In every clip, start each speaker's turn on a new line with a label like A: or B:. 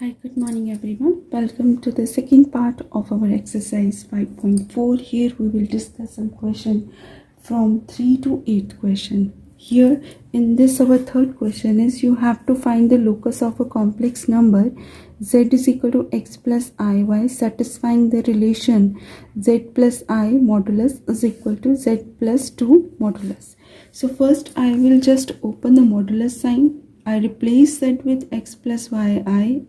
A: Hi, good morning everyone. Welcome to the second part of our exercise 5.4. Here we will discuss some question from 3 to 8 question. Here in this our third question is you have to find the locus of a complex number z is equal to x plus iy satisfying the relation z plus I modulus is equal to z plus 2 modulus. So first I will just open the modulus sign. I replace that with x plus yi,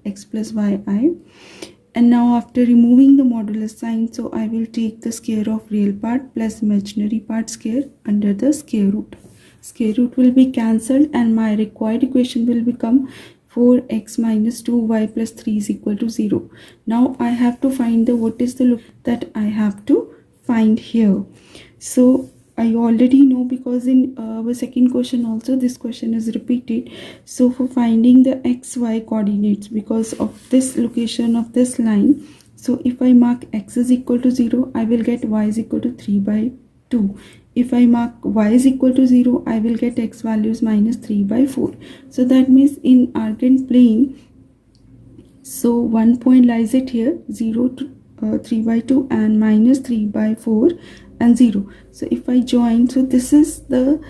A: and now after removing the modulus sign, so I will take the square of real part plus imaginary part square under the square root. Square root will be cancelled and my required equation will become 4x minus 2y plus 3 is equal to 0. Now I have to find the what is the look that I have to find here. So I already know because in our second question also this question is repeated. So for finding the xy coordinates because of this location of this line, so if I mark x is equal to 0, I will get y is equal to 3 by 2. If I mark y is equal to 0, I will get x values minus 3 by 4. So that means in argand plane, so one point lies it here 0 to 3 by 2 and minus 3 by 4 and 0. So if I join, so this is the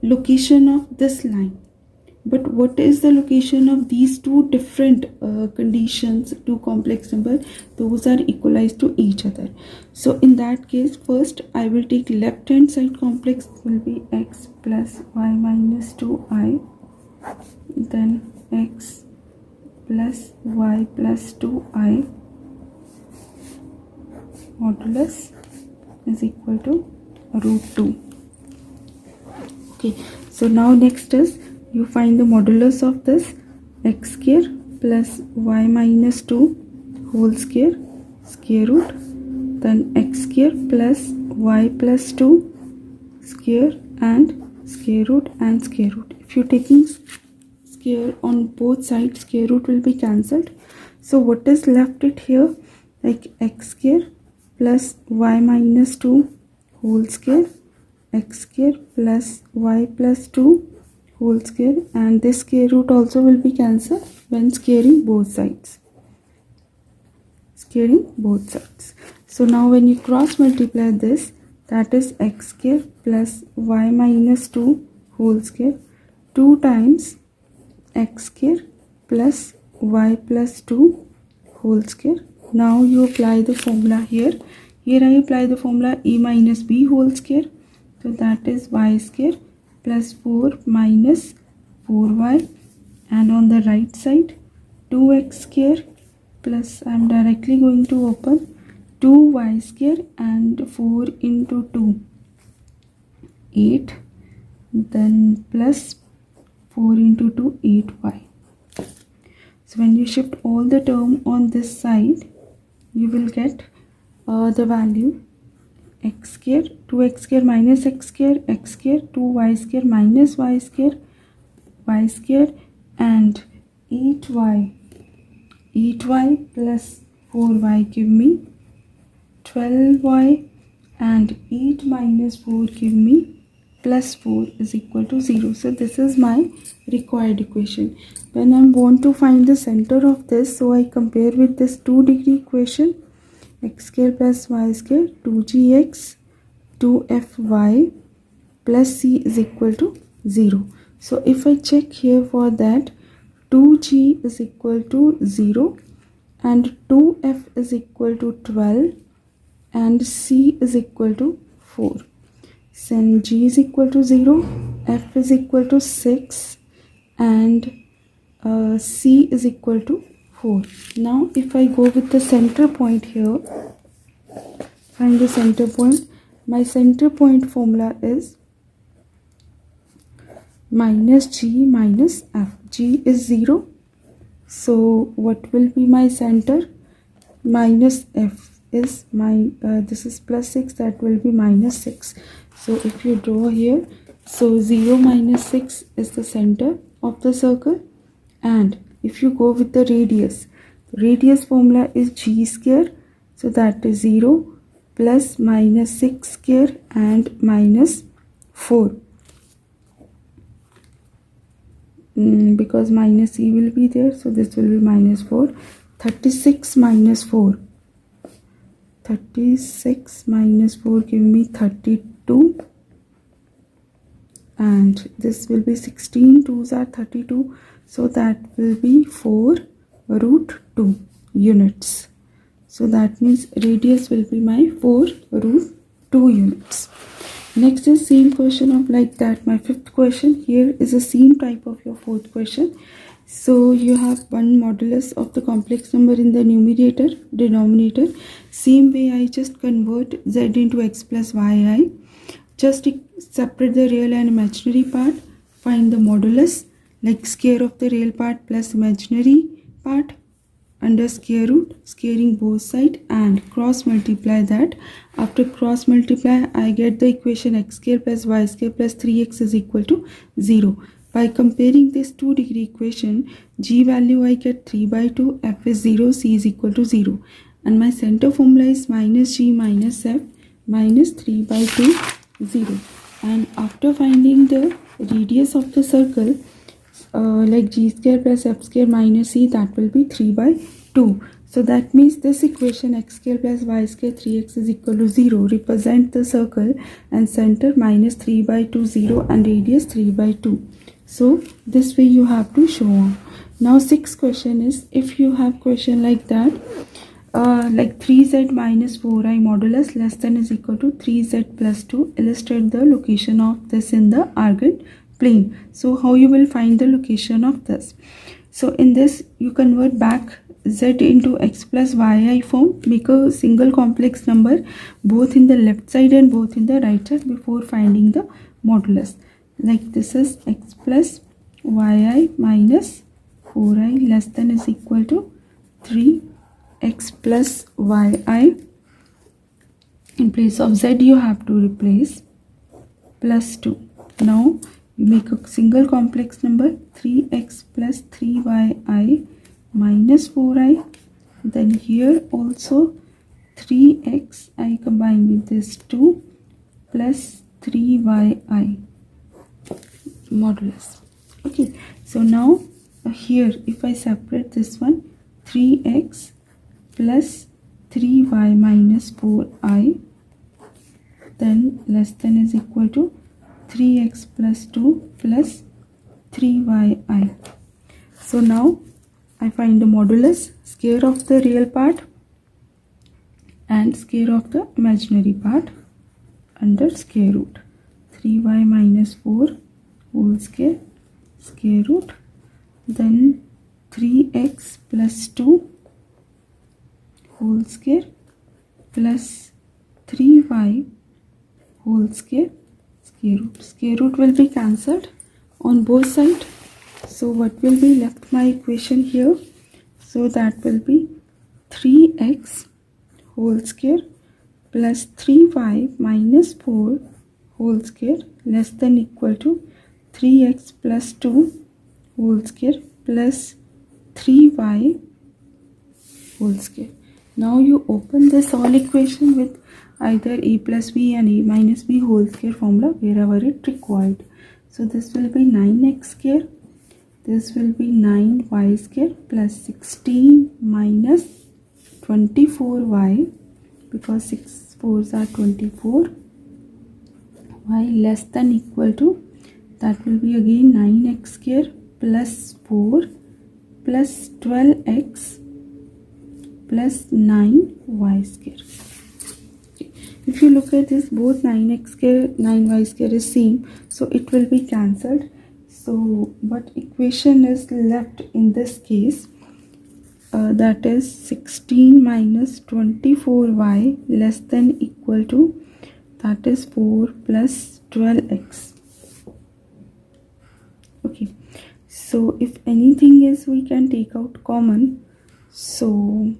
A: location of this line, but what is the location of these two different conditions, two complex number, those are equalized to each other. So in that case, first I will take left hand side complex will be x plus y minus 2i, then x plus y plus 2i modulus is equal to root 2. Okay, so now next is you find the modulus of this x square plus y minus 2 whole square root, then x square plus y plus 2 square and square root and square root. If you're taking square on both sides, square root will be cancelled. So what is left it here, like x square plus y minus 2 whole square, x square plus y plus 2 whole square, and this square root also will be cancelled when squaring both sides. So now when you cross multiply this, that is x square plus y minus 2 whole square 2 times x square plus y plus 2 whole square. Now you apply the formula here. Here I apply the formula a minus b whole square. So that is y square plus 4 minus 4y, and on the right side 2x square plus I am directly going to open 2y square and 4 into 2 8, then plus 4 into 2 8y. So when you shift all the term on this side, you will get the value x square 2x square minus x square 2y square minus y square and 8y plus 4y give me 12y, and 8 minus 4 give me plus 4 is equal to 0. So this is my required equation. When I want to find the center of this, so I compare with this 2-degree equation, x square plus y square 2gx 2fy plus c is equal to 0. So if I check here for that, 2g is equal to 0 and 2f is equal to 12 and c is equal to 4. Then g is equal to 0, f is equal to 6 and c is equal to 4. Now if I go with the center point here, find the center point. My center point formula is minus g minus f. G is 0, so what will be my center? Minus f is my this is plus 6, that will be minus 6. So if you draw here, so 0 minus 6 is the center of the circle, and if you go with the radius formula is g square, so that is 0 plus minus 6 square and minus 4. because minus c will be there, so this will be minus 4. 36 minus 4. 36 minus 4 give me 32, and this will be 16 2s are 32, so that will be 4 root 2 units. So that means radius will be my 4 root 2 units. Next is same question of like that. My fifth question here is the same type of your fourth question. So you have one modulus of the complex number in the numerator, denominator. Same way I just convert z into x plus yi. Just separate the real and imaginary part. Find the modulus, like square of the real part plus imaginary part under square root, squaring both sides, and cross multiply that. After cross multiply, I get the equation x square plus y square plus 3x is equal to 0. By comparing this 2-degree equation, g value I get 3 by 2, f is 0, c is equal to 0. And my center formula is minus g minus f minus 3 by 2, 0. And after finding the radius of the circle, like g square plus f square minus c, that will be 3 by 2. So that means this equation x square plus y square 3x is equal to 0 represent the circle and center minus 3 by 2, 0, and radius 3 by 2. So this way you have to show on. Now sixth question is, if you have question like that, like 3z minus 4i modulus less than is equal to 3z plus 2, illustrate the location of this in the Argand plane. So how you will find the location of this? So in this you convert back z into x plus yi form, make a single complex number both in the left side and both in the right side before finding the modulus. Like this is x plus yi minus 4i less than is equal to 3x plus yi. In place of z you have to replace plus 2. Now you make a single complex number 3x plus 3yi minus 4i. Then here also 3x I combine with this 2 plus 3yi modulus. Okay, so now here if I separate this one, 3x plus 3y minus 4i, then less than is equal to 3x plus 2 plus 3yi. So now I find the modulus, square of the real part and square of the imaginary part under square root. 3y minus 4 whole square, square root, then 3x plus 2 whole square plus 3y whole square, square root. Square root will be cancelled on both sides. So what will be left my equation here? So that will be 3x whole square plus 3y minus 4 whole square less than equal to 3x plus 2 whole square plus 3y whole square. Now you open this whole equation with either a plus b and a minus b whole square formula wherever it required. So this will be 9x square, this will be 9y square plus 16 minus 24y, because 6 4s are 24, y less than equal to, that will be again 9x square plus 4 plus 12x plus 9y square. If you look at this, both 9x square 9y square is same, so it will be cancelled. So what equation is left in this case? That is 16 minus 24y less than equal to, that is 4 plus 12x. Okay, so if anything is, we can take out common. So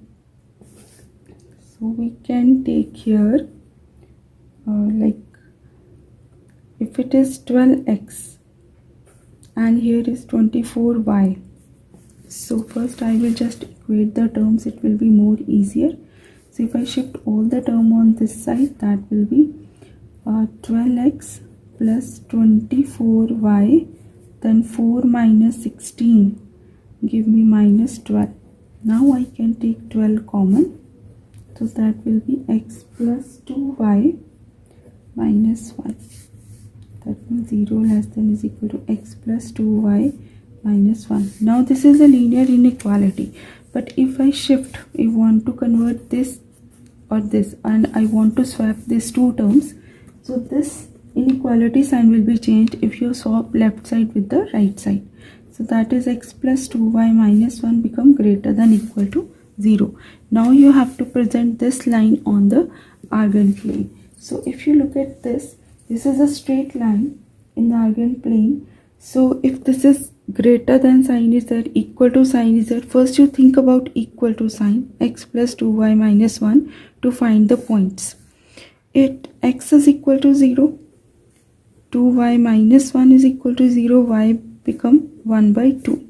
A: we can take here like if it is 12x and here is 24y. So first I will just equate the terms, it will be more easier. So if I shift all the term on this side, that will be 12x plus 24y then 4 minus 16 give me minus 12. Now I can take 12 common, so that will be x plus 2y minus 1. That means 0 less than is equal to x plus 2y minus 1. Now this is a linear inequality, but if I shift, I want to convert this or this, and I want to swap these two terms, so this inequality sign will be changed if you swap left side with the right side. So that is x plus 2y minus 1 become greater than equal to 0. Now you have to present this line on the Argand plane. So if you look at this, this is a straight line in the Argand plane. So if this is greater than sign is there, equal to sign is there, first you think about equal to sign, x plus 2y minus 1, to find the points. X is equal to 0, 2y minus 1 is equal to 0, y become 1 by 2.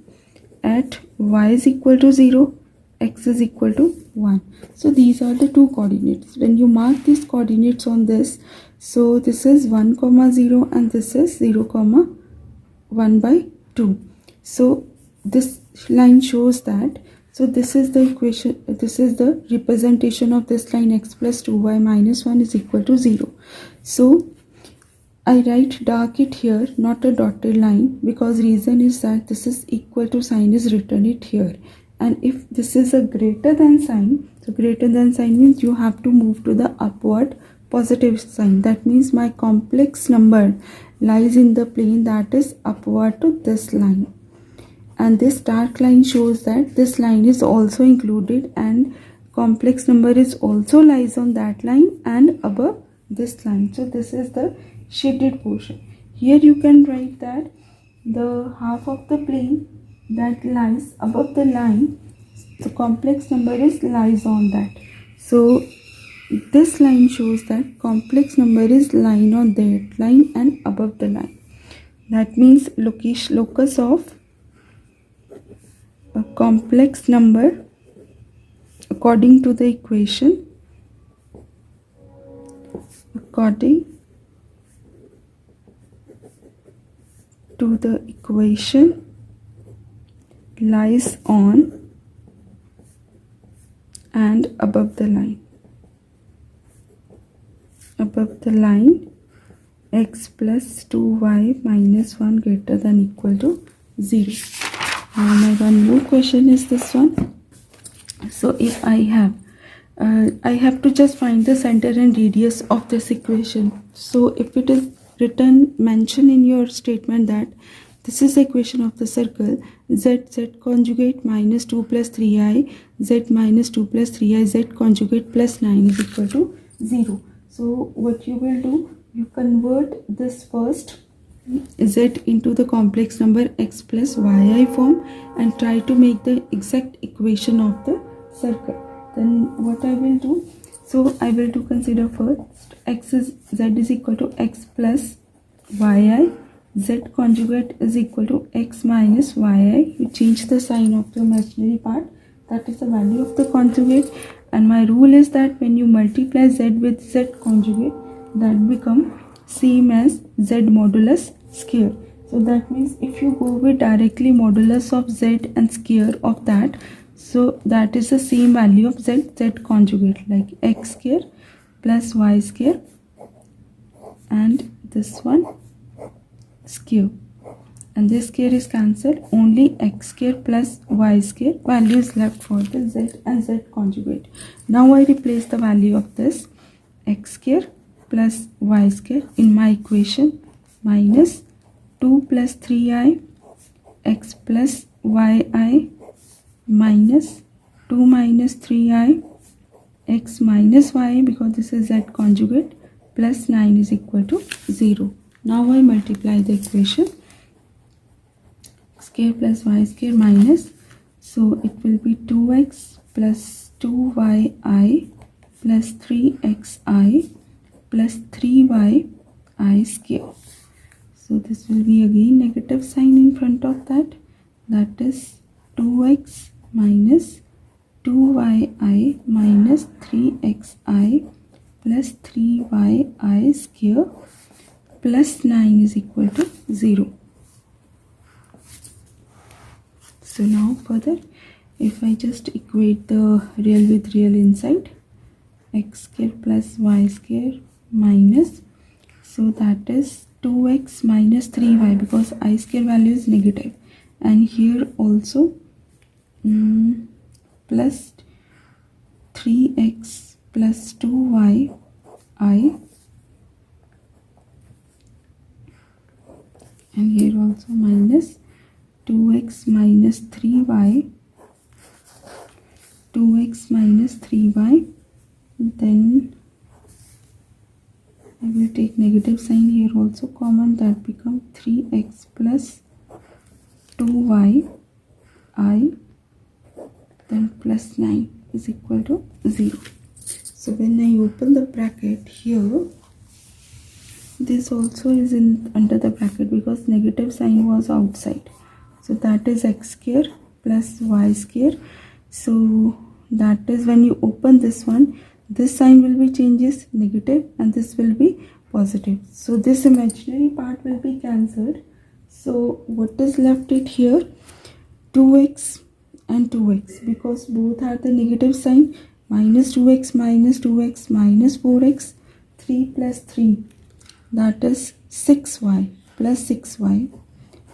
A: At y is equal to 0, x is equal to 1. So these are the two coordinates. When you mark these coordinates on this, so this is 1 comma 0 and this is 0 comma 1 by 2. So this line shows that, so this is the equation, this is the representation of this line, x plus 2y minus 1 is equal to 0. So I write dark it here, not a dotted line, because reason is that this is equal to sign is written it here. And if this is a greater than sign, so greater than sign means you have to move to the upward positive sign. That means my complex number lies in the plane that is upward to this line. And this dark line shows that this line is also included and complex number is also lies on that line and above this line. So this is the shaded portion. Here you can write that the half of the plane that lies above the line, the complex number is lies on that. So this line shows that complex number is lying on that line and above the line. That means locus of a complex number according to the equation, according to the equation lies on and above the line. Above the line, x plus 2y minus 1 greater than equal to 0. Now my one more question is this one. So if I have to just find the center and radius of this equation. So if it is written, mention in your statement that this is the equation of the circle, z conjugate minus 2 plus 3i, z minus 2 plus 3i, z conjugate plus 9 is equal to 0. So what you will do, you convert this first z into the complex number x plus yi form and try to make the exact equation of the circle. Then what I will do, so I will to consider first z is equal to x plus yi, z conjugate is equal to x minus yi. You change the sign of the imaginary part, that is the value of the conjugate, and my rule is that when you multiply z with z conjugate, that become same as z modulus square. So that means if you go with directly modulus of z and square of that, so that is the same value of z conjugate, like x square plus y square and this one square, and this square is cancelled, only x square plus y square value is left for the z and z conjugate. Now I replace the value of this x square plus y square in my equation, minus 2 plus 3i x plus yi minus 2 minus 3i x minus y, because this is z conjugate, plus 9 is equal to 0. Now I multiply the equation, square plus y square minus, so it will be 2x plus 2yi plus 3xi plus 3yi square. So this will be again negative sign in front of that, that is 2x minus 2yi minus 3xi plus 3yi square plus 9 is equal to 0. So now further, if I just equate the real with real inside, x square plus y square minus, so that is 2x minus 3y, because I square value is negative, and here also plus 3x plus 2y I, and here also minus 2x minus 3y, 2x minus 3y, then I will take negative sign here also common, that become 3x plus 2y I, then plus 9 is equal to 0. So when I open the bracket here, this also is in under the bracket because negative sign was outside. So that is x square plus y square. So that is when you open this one, this sign will be changes negative and this will be positive. So this imaginary part will be cancelled. So what is left it here? 2x and 2x, because both are the negative sign. Minus 2x minus 2x minus 4x, 3 plus 3, that is 6y plus 6y,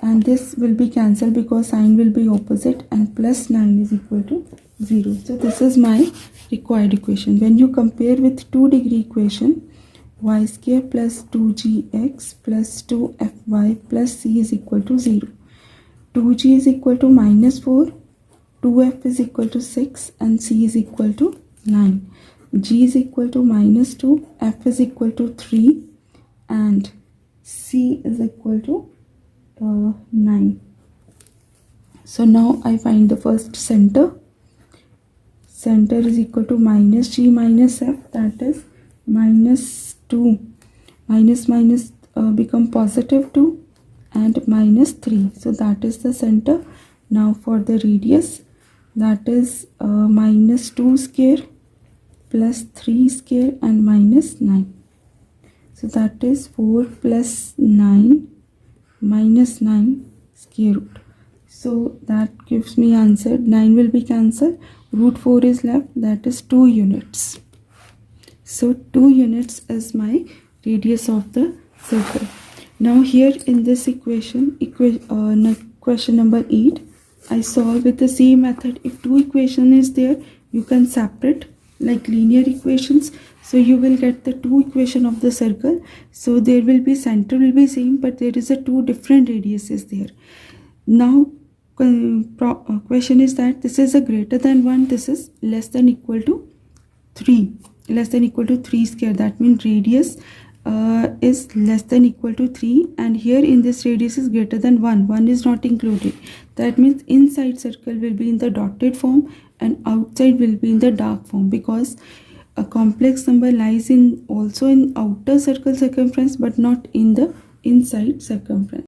A: and this will be cancelled because sign will be opposite, and plus 9 is equal to 0. So this is my required equation. When you compare with 2-degree equation, y square plus 2gx plus 2fy plus c is equal to 0. 2g is equal to minus 4, 2f is equal to 6, and c is equal to 9. G is equal to minus 2, f is equal to 3, and c is equal to 9. So now I find the first center. Center is equal to minus g minus f, that is minus 2. Minus minus become positive 2 and minus 3. So that is the center. Now for the radius, that is minus 2 square plus 3 square and minus 9. So that is 4 plus 9 minus 9 square root. So that gives me answer. 9 will be cancelled. Root 4 is left, that is 2 units. So 2 units is my radius of the circle. Now here in this equation, question number 8, I solve with the same method. If 2 equation is there, you can separate like linear equations. So you will get the 2 equation of the circle. So there will be center will be same, but there is a 2 different radiuses there. Now question is that this is a greater than 1, this is less than equal to 3, less than equal to 3 square. That means radius is less than equal to 3, and here in this radius is greater than 1 is not included. That means inside circle will be in the dotted form and outside will be in the dark form, because a complex number lies in also in outer circle circumference but not in the inside circumference.